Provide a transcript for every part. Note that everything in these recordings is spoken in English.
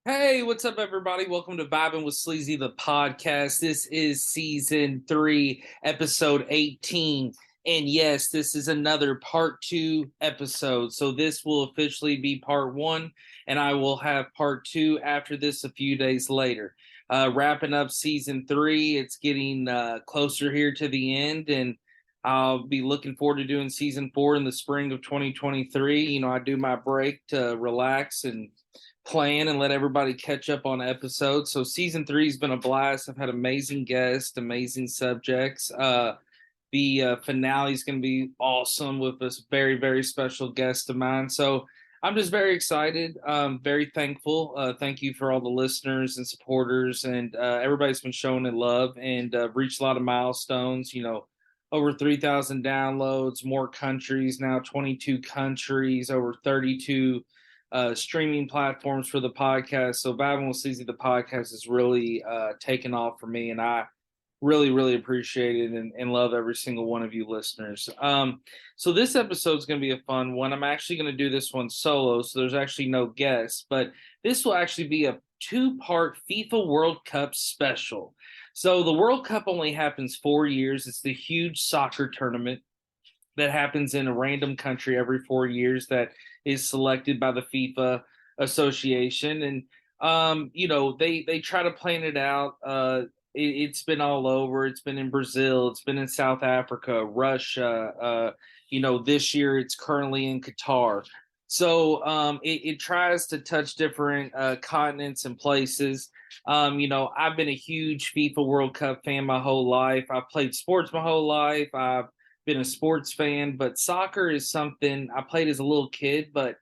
Hey, what's up, everybody? Welcome to Vibing with Sleazy, the podcast. This is season 3, episode 18. And yes, this is another part 2 episode. So this will officially be part 1, and I will have part 2 after this a few days later. Wrapping up season 3, it's getting closer here to the end, and I'll be looking forward to doing season 4 in the spring of 2023. I do my break to relax and plan and let everybody catch up on episodes. So season 3 has been a blast. I've had amazing guests, amazing subjects. The finale is going to be awesome with this very, very special guest of mine. So I'm just very excited, very thankful. Thank you for all the listeners and supporters, and everybody's been showing it love and reached a lot of milestones. Over 3,000 downloads, more countries now, 22 countries, over 32 streaming platforms for the podcast. So Vibing with Sleazy, the podcast, is really taken off for me, and I really, really appreciate it and love every single one of you listeners. So this episode is going to be a fun one. I'm actually going to do this one solo, so there's actually no guests, but this will actually be a two-part FIFA World Cup special. So the World Cup only happens 4 years. It's the huge soccer tournament that happens in a random country every 4 years that is selected by the FIFA association. And they try to plan it out. It's been all over. It's been in Brazil. It's been in South Africa, Russia. This year it's currently in Qatar. So it tries to touch different continents and places. I've been a huge FIFA World Cup fan my whole life. I've played sports my whole life. I've been a sports fan, but soccer is something I played as a little kid, but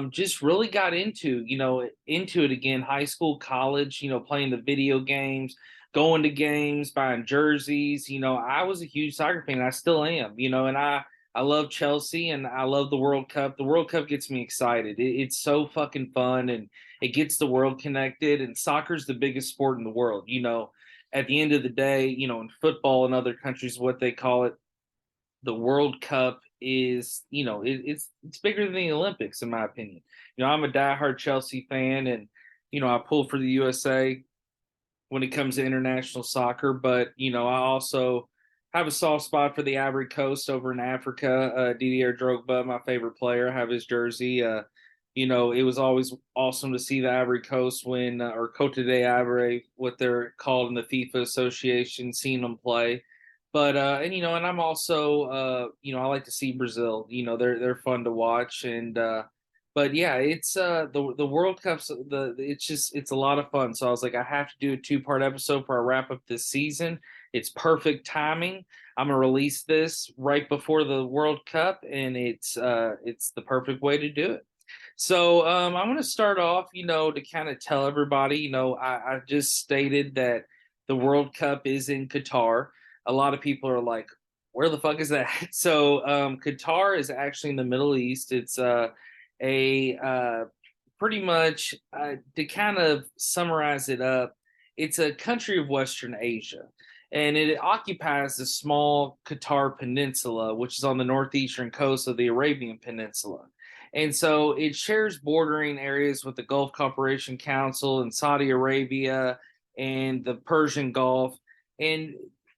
just really got into it again, high school, college, playing the video games, going to games, buying jerseys. I was a huge soccer fan. I still am, and I love Chelsea and I love the World Cup. The World Cup gets me excited. It's so fucking fun and it gets the world connected. And soccer's the biggest sport in the world. At the end of the day, in football and other countries, what they call it, the World Cup is, it's bigger than the Olympics, in my opinion. I'm a diehard Chelsea fan, and I pull for the USA when it comes to international soccer. But I also have a soft spot for the Ivory Coast over in Africa. Didier Drogba, my favorite player, I have his jersey. It was always awesome to see the Ivory Coast win, or Cote d'Ivoire, what they're called in the FIFA Association, seeing them play. But and I'm also I like to see Brazil. They're fun to watch, and but yeah, it's the World Cup's it's a lot of fun. So I was like, I have to do a 2-part episode before I wrap up this season. It's perfect timing. I'm gonna release this right before the World Cup, and it's the perfect way to do it. So I'm going to start off, to kind of tell everybody, I just stated that the World Cup is in Qatar. A lot of people are like, where the fuck is that? So Qatar is actually in the Middle East. It's a pretty much to kind of summarize it up, it's a country of Western Asia. And it occupies the small Qatar Peninsula, which is on the northeastern coast of the Arabian Peninsula. And so it shares bordering areas with the Gulf Cooperation Council and Saudi Arabia and the Persian Gulf. And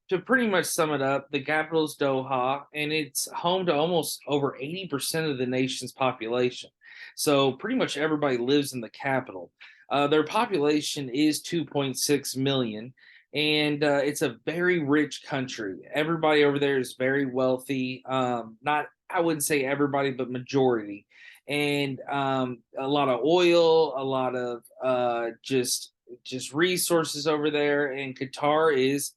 to pretty much sum it up, the capital is Doha, and it's home to almost over 80% of the nation's population. So pretty much everybody lives in the capital. Their population is 2.6 million, and it's a very rich country. Everybody over there is very wealthy. Not, I wouldn't say everybody, but majority. And a lot of oil, a lot of just resources over there. And Qatar is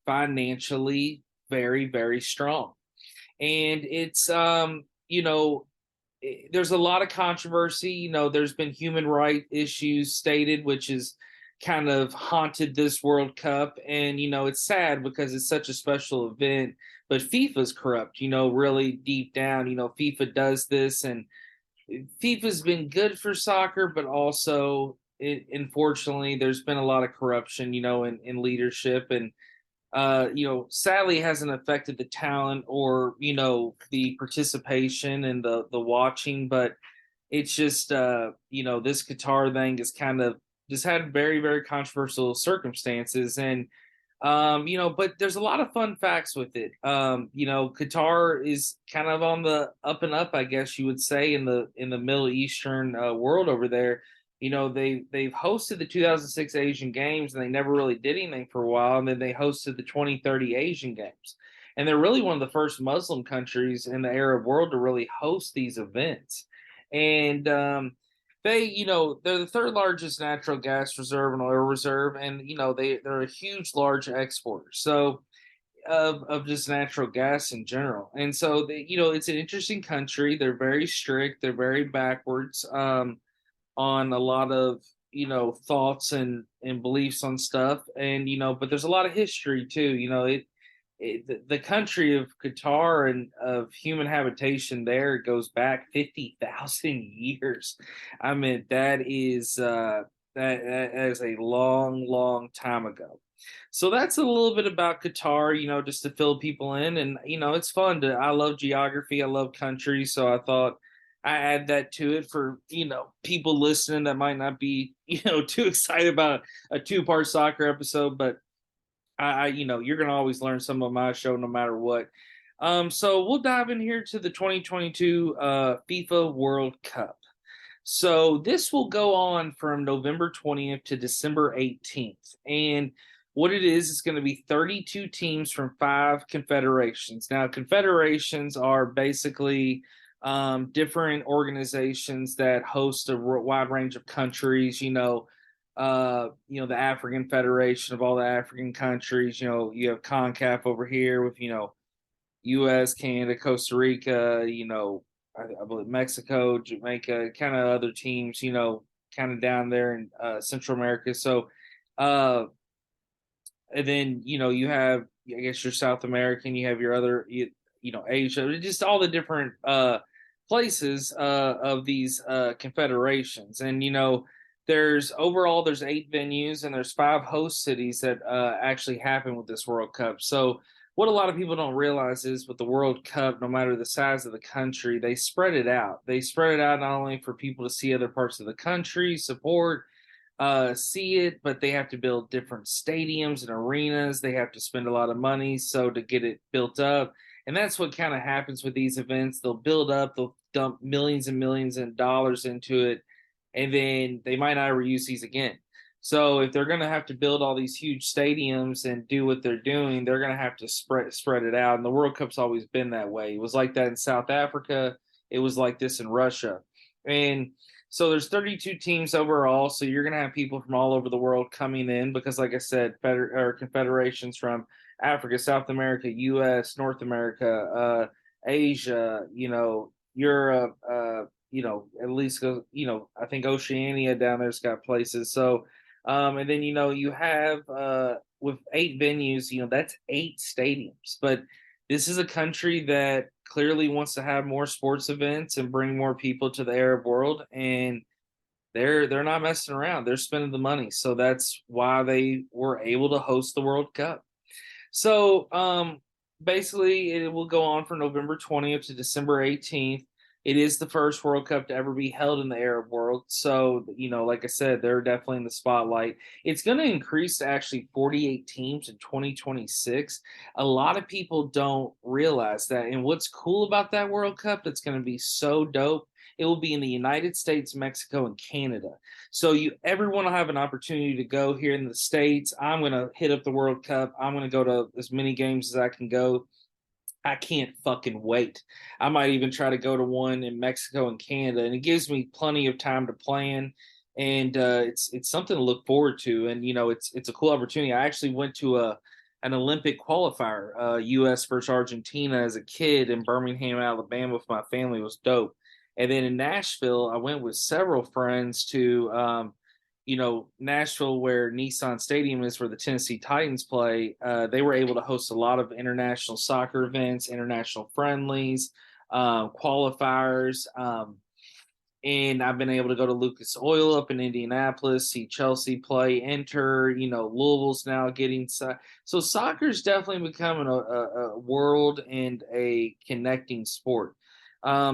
financially very, very strong. And it's there's a lot of controversy. There's been human rights issues stated, which is kind of haunted this World Cup. And it's sad because it's such a special event, but FIFA's corrupt, really deep down. FIFA does this, and FIFA's been good for soccer, but also unfortunately there's been a lot of corruption, in leadership, and sadly hasn't affected the talent or, the participation and the watching, but it's just this Qatar thing is kind of just had very, very controversial circumstances. And but there's a lot of fun facts with it. Qatar is kind of on the up and up, I guess you would say, in the Middle Eastern world over there. They've hosted the 2006 Asian Games, and they never really did anything for a while, and then they hosted the 2030 Asian Games, and they're really one of the first Muslim countries in the Arab world to really host these events. And they're the third largest natural gas reserve and oil reserve, and they're a huge, large exporter. So of just natural gas in general. And so it's an interesting country. They're very strict. They're very backwards on a lot of thoughts and beliefs on stuff. And but there's a lot of history too. The country of Qatar and of human habitation there goes back 50,000 years. I mean, that is that is a long, long time ago. So that's a little bit about Qatar, just to fill people in. And it's fun to. I love geography. I love country, so I thought I add that to it for people listening that might not be too excited about a two-part soccer episode, but you're going to always learn some of my show no matter what. So we'll dive in here to the 2022 FIFA World Cup. So this will go on from November 20th to December 18th. And what it is, it's going to be 32 teams from 5 confederations. Now, confederations are basically different organizations that host a wide range of countries, the African Federation of all the African countries. You have CONCACAF over here with U.S., Canada, Costa Rica. I believe Mexico, Jamaica, kind of other teams. Kind of down there in Central America. So, and then you have, I guess, your South American. You have your other, Asia. Just all the different places of these confederations, and there's 8 venues, and there's 5 host cities that actually happen with this World Cup. So what a lot of people don't realize is with the World Cup, no matter the size of the country, they spread it out. They spread it out not only for people to see other parts of the country, support, see it, but they have to build different stadiums and arenas. They have to spend a lot of money to get it built up. And that's what kind of happens with these events. They'll build up, they'll dump millions and millions of dollars into it, and then they might not ever use these again. So if they're going to have to build all these huge stadiums and do what they're doing, they're going to have to spread it out. And the World Cup's always been that way. It was like that in South Africa. It was like this in Russia. And so there's 32 teams overall. So you're going to have people from all over the world coming in because, like I said, confederations from Africa, South America, U.S., North America, Asia, Europe, at least I think Oceania down there's got places. So, and then you have with 8 venues, that's 8 stadiums. But this is a country that clearly wants to have more sports events and bring more people to the Arab world, and they're not messing around. They're spending the money, so that's why they were able to host the World Cup. So, basically, it will go on from November 20th to December 18th. It is the first World Cup to ever be held in the Arab world. So, like I said, they're definitely in the spotlight. It's going to increase to actually 48 teams in 2026. A lot of people don't realize that. And what's cool about that World Cup that's going to be so dope, it will be in the United States, Mexico, and Canada. So everyone will have an opportunity to go here in the States. I'm going to hit up the World Cup. I'm going to go to as many games as I can go. I can't fucking wait. I might even try to go to one in Mexico and Canada, and it gives me plenty of time to plan. And it's something to look forward to. And it's a cool opportunity. I actually went to an Olympic qualifier, U.S. versus Argentina, as a kid in Birmingham, Alabama, with my family. It was dope. And then in Nashville, I went with several friends to Nashville, where Nissan Stadium is, where the Tennessee Titans play. They were able to host a lot of international soccer events, international friendlies, qualifiers. And I've been able to go to Lucas Oil up in Indianapolis, see Chelsea play, enter, Louisville's now getting. So soccer's definitely becoming a world and a connecting sport.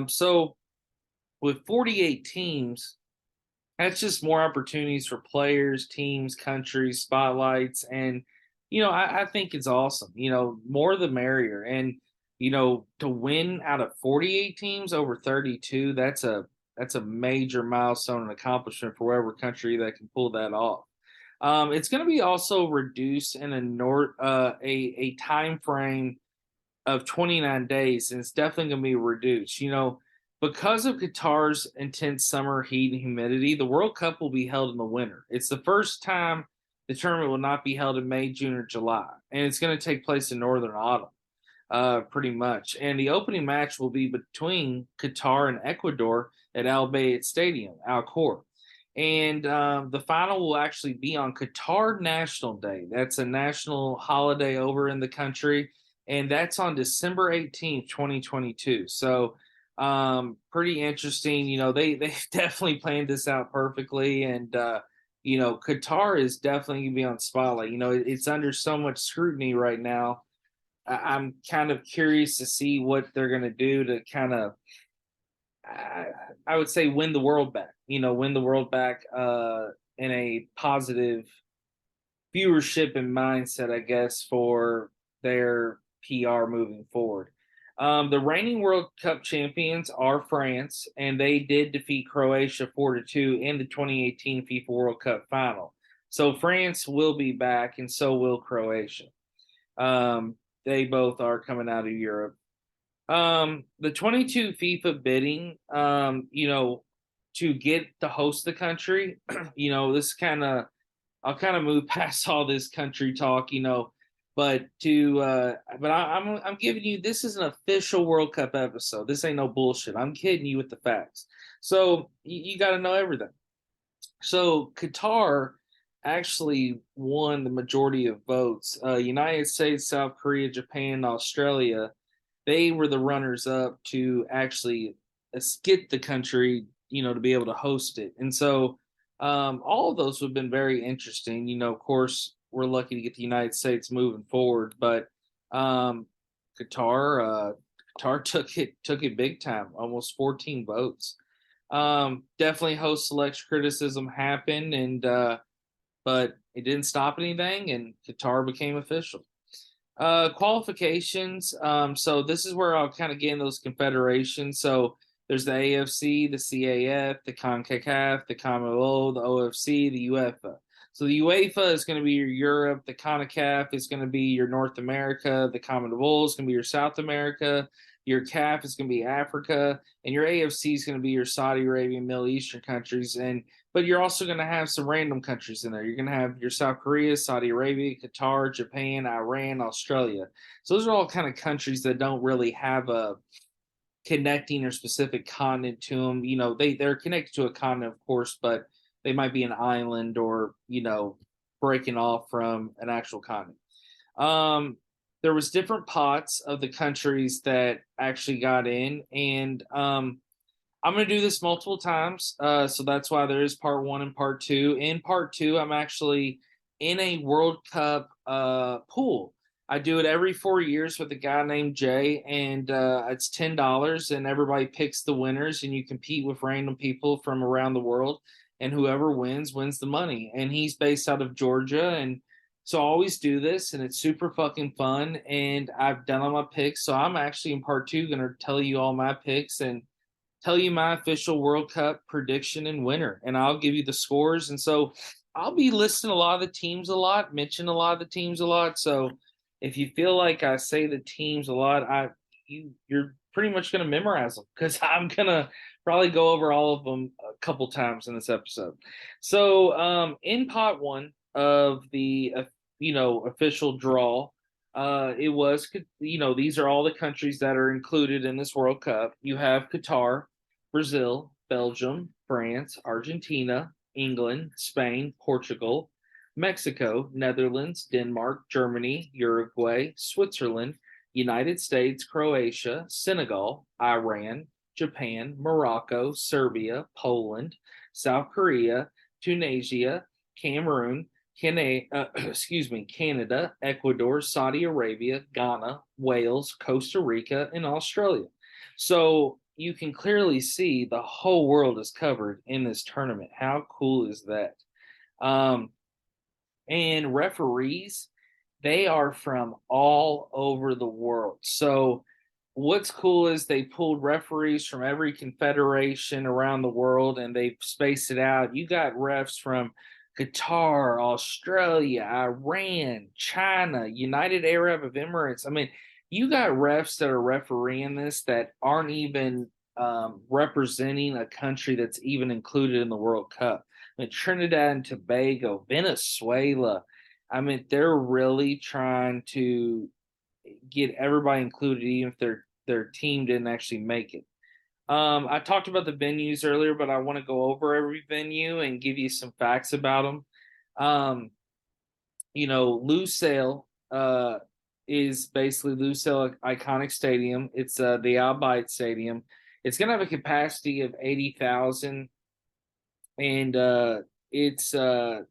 So with 48 teams, that's just more opportunities for players, teams, countries, spotlights. And, I think it's awesome. More the merrier. And, to win out of 48 teams over 32, that's a major milestone and accomplishment for whatever country that can pull that off. It's going to be also reduced in a time frame of 29 days, and it's definitely going to be reduced. Because of Qatar's intense summer heat and humidity, the World Cup will be held in the winter. It's the first time the tournament will not be held in May, June, or July, and it's going to take place in northern autumn, pretty much. And the opening match will be between Qatar and Ecuador at Al Bayt Stadium, Al Khor. And the final will actually be on Qatar National Day. That's a national holiday over in the country, and that's on December 18th, 2022. So pretty interesting. They definitely planned this out perfectly, and Qatar is definitely gonna be on spotlight. It's under so much scrutiny right now. I'm kind of curious to see what they're gonna do to kind of, I would say, win the world back. Win the world back in a positive viewership and mindset, I guess, for their PR moving forward. The reigning World Cup champions are France, and they did defeat Croatia 4-2 in the 2018 FIFA World Cup final. So France will be back, and so will Croatia. They both are coming out of Europe. The 22 FIFA bidding, to get to host the country, this I'll kind of move past all this country talk, but I'm giving you, this is an official World Cup episode. This ain't no bullshit. I'm kidding you with the facts. So you got to know everything. So Qatar actually won the majority of votes. United States, South Korea, Japan, Australia, they were the runners up to actually get the country, to be able to host it. And so all of those have been very interesting. Of course, we're lucky to get the United States moving forward, but Qatar took it big time, almost 14 votes. Definitely host select criticism happened, and but it didn't stop anything, and Qatar became official. Qualifications. So this is where I'll kind of get in those confederations. So there's the AFC, the CAF, the CONCACAF, the CONMEBOL, the OFC, the UEFA. So the UEFA is going to be your Europe, the CONCACAF is going to be your North America, the CONMEBOL is going to be your South America, your CAF is going to be Africa, and your AFC is going to be your Saudi Arabia, Middle Eastern countries. But you're also going to have some random countries in there. You're going to have your South Korea, Saudi Arabia, Qatar, Japan, Iran, Australia. So those are all kind of countries that don't really have a connecting or specific continent to them. They're connected to a continent, of course, but they might be an island or, breaking off from an actual continent. There was different pots of the countries that actually got in, and I'm going to do this multiple times. So that's why there is part one and part two. In part two, I'm actually in a World Cup pool. I do it every 4 years with a guy named Jay, and it's $10, and everybody picks the winners, and you compete with random people from around the world, and whoever wins the money. And he's based out of Georgia, and so I always do this, and it's super fucking fun, and I've done all my picks. So I'm actually in part two going to tell you all my picks and tell you my official World Cup prediction and winner, and I'll give you the scores. And so I'll be listing a lot of the teams a lot, mention a lot of the teams a lot. So if you feel like I say the teams a lot, you're pretty much going to memorize them, because I'm going to probably go over all of them a couple times in this episode. So in pot one of the official draw, it was, these are all the countries that are included in this World Cup. You have Qatar, Brazil, Belgium, France, Argentina, England, Spain, Portugal, Mexico, Netherlands, Denmark, Germany, Uruguay, Switzerland, United States, Croatia, Senegal, Iran, Japan, Morocco, Serbia, Poland, South Korea, Tunisia, Cameroon, Canada, Ecuador, Saudi Arabia, Ghana, Wales, Costa Rica, and Australia. So, you can clearly see the whole world is covered in this tournament. How cool is that? Um, and referees, they are from all over the world. So what's cool is they pulled referees from every confederation around the world and they spaced it out. You got refs from Qatar, Australia, Iran, China, United Arab Emirates. I mean, you got refs that are refereeing this that aren't even representing a country that's even included in the World Cup. I mean, Trinidad and Tobago, Venezuela. I mean, they're really trying to get everybody included, even if their team didn't actually make it. I talked about the venues earlier, but I want to go over every venue and give you some facts about them. Um, Lusail is basically Lusail Iconic Stadium. It's the Al Bayt Stadium. It's going to have a capacity of 80,000, and it's the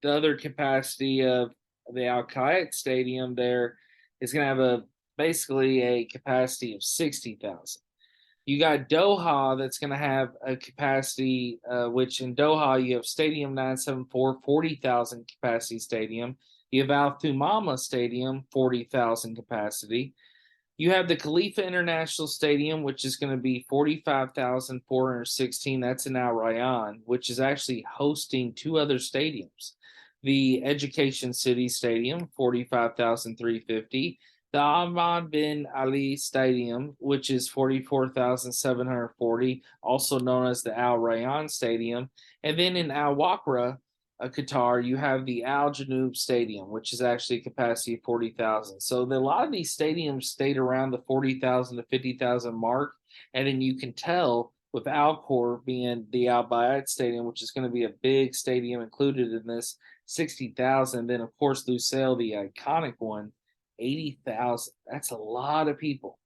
other capacity of the Al Bayt Stadium there is going to have basically a capacity of 60,000. You got Doha that's going to have a capacity, which in Doha you have Stadium 974, 40,000 capacity stadium. You have Al Thumama Stadium, 40,000 capacity. You have the Khalifa International Stadium, which is going to be 45,416. That's in Al Rayyan, which is actually hosting two other stadiums. The Education City Stadium, 45,350. The Ahmad bin Ali Stadium, which is 44,740, also known as the Al Rayyan Stadium. And then in Al Wakra, Qatar, you have the Al Janoub Stadium, which is actually a capacity of 40,000. So a lot of these stadiums stayed around the 40,000 to 50,000 mark. And then you can tell with Alcor being the Al Bayat Stadium, which is going to be a big stadium included in this, 60,000. Then, of course, Lusail, the iconic one, 80,000. That's a lot of people.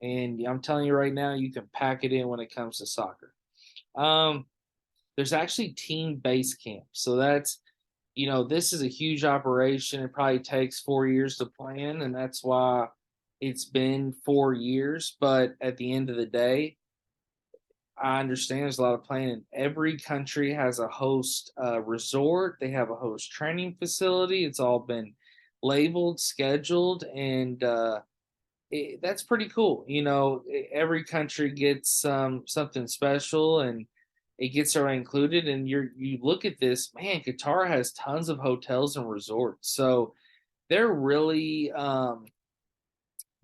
And I'm telling you right now, you can pack it in when it comes to soccer. There's actually team base camp. So that's, this is a huge operation. It probably takes 4 years to plan, and that's why it's been 4 years. But at the end of the day, I understand there's a lot of planning. Every country has a host resort. They have a host training facility. It's all been labeled, scheduled, and that's pretty cool. Every country gets something special, and it gets everybody included. And you look at this, man. Qatar has tons of hotels and resorts, so they're really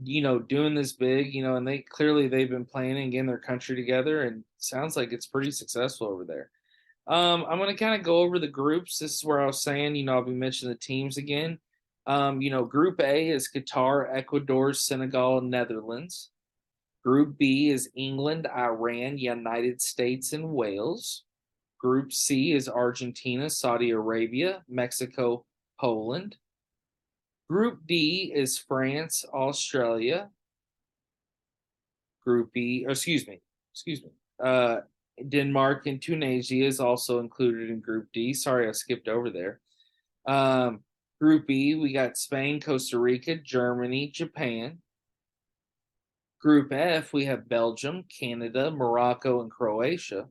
doing this big, and they've been planning and getting their country together, and sounds like it's pretty successful over there. I'm going to kind of go over the groups. This is where I was saying, I'll be mentioning the teams again. Group A is Qatar, Ecuador, Senegal, and Netherlands. Group B is England, Iran, United States, and Wales. Group C is Argentina, Saudi Arabia, Mexico, Poland. Group D is France, Australia. Group E, excuse me. Denmark and Tunisia is also included in Group D. Sorry, I skipped over there. Group E, we got Spain, Costa Rica, Germany, Japan. Group F, we have Belgium, Canada, Morocco, and Croatia.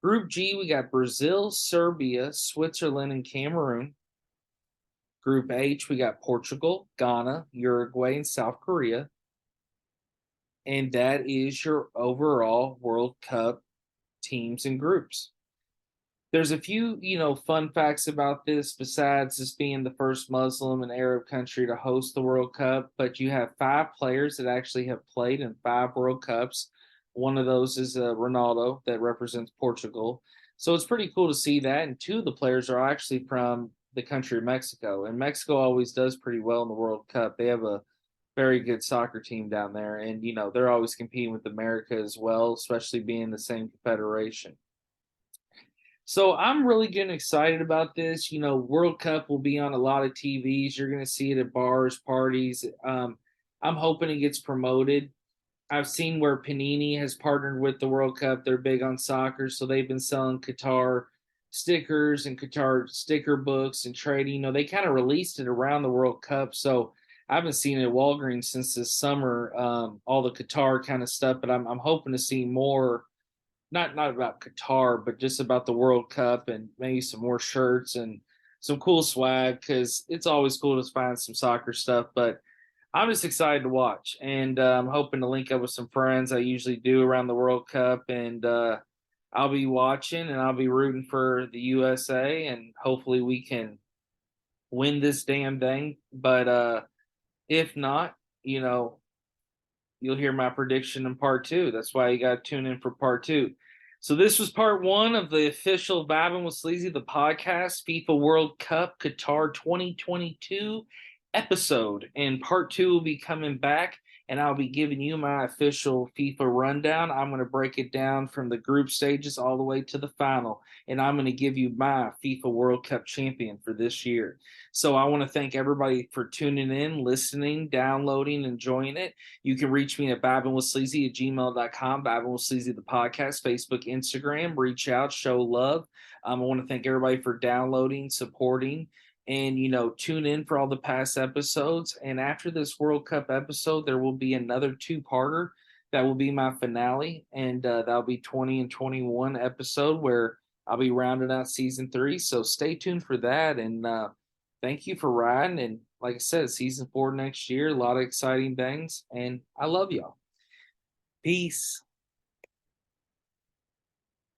Group G, we got Brazil, Serbia, Switzerland, and Cameroon. Group H, we got Portugal, Ghana, Uruguay, and South Korea. And that is your overall World Cup teams and groups. There's a few, fun facts about this besides this being the first Muslim and Arab country to host the World Cup, but you have 5 players that actually have played in 5 World Cups. One of those is Ronaldo that represents Portugal. So it's pretty cool to see that. And 2 of the players are actually from the country of Mexico, and Mexico always does pretty well in the World Cup. They have a very good soccer team down there, and they're always competing with America as well, especially being the same confederation. So I'm really getting excited about this. World Cup will be on a lot of TVs. You're going to see it at bars, parties. I'm hoping it gets promoted. I've seen where Panini has partnered with the World Cup. They're big on soccer, so they've been selling Qatar stickers and Qatar sticker books and trading. They kind of released it around the World Cup. So I haven't seen it at Walgreens since this summer. All the Qatar kind of stuff, but I'm hoping to see more. Not about Qatar, but just about the World Cup and maybe some more shirts and some cool swag because it's always cool to find some soccer stuff. But I'm just excited to watch, and I'm hoping to link up with some friends I usually do around the World Cup, and I'll be watching and I'll be rooting for the USA, and hopefully we can win this damn thing. But if not, you know, you'll hear my prediction in part two. That's why you got to tune in for part two. So this was part one of the official Vibing with Sleazy, the podcast, FIFA World Cup Qatar 2022 episode. And part two will be coming back, and I'll be giving you my official FIFA rundown. I'm going to break it down from the group stages all the way to the final, and I'm going to give you my FIFA World Cup champion for this year. So I want to thank everybody for tuning in, listening, downloading, enjoying it. You can reach me at vibingwithsleazy@gmail.com, Vibing with Sleazy, the podcast, Facebook, Instagram. Reach out, show love. I want to thank everybody for downloading, supporting, and, tune in for all the past episodes. And after this World Cup episode, there will be another two-parter that will be my finale. And that'll be 20 and 21 episode where I'll be rounding out season 3. So stay tuned for that. And thank you for riding. And like I said, season 4 next year, a lot of exciting things. And I love y'all. Peace.